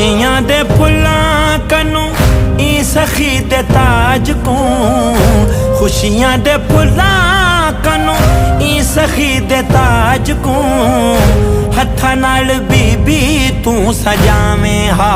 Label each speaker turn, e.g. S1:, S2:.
S1: खुशियां दे फुल्लां कन्नू ई सखी दे ताज को खुशियां दे फुल्लां कन्नू ई सखी दे ताज को हत्था नाल बीबी तू सजावें हा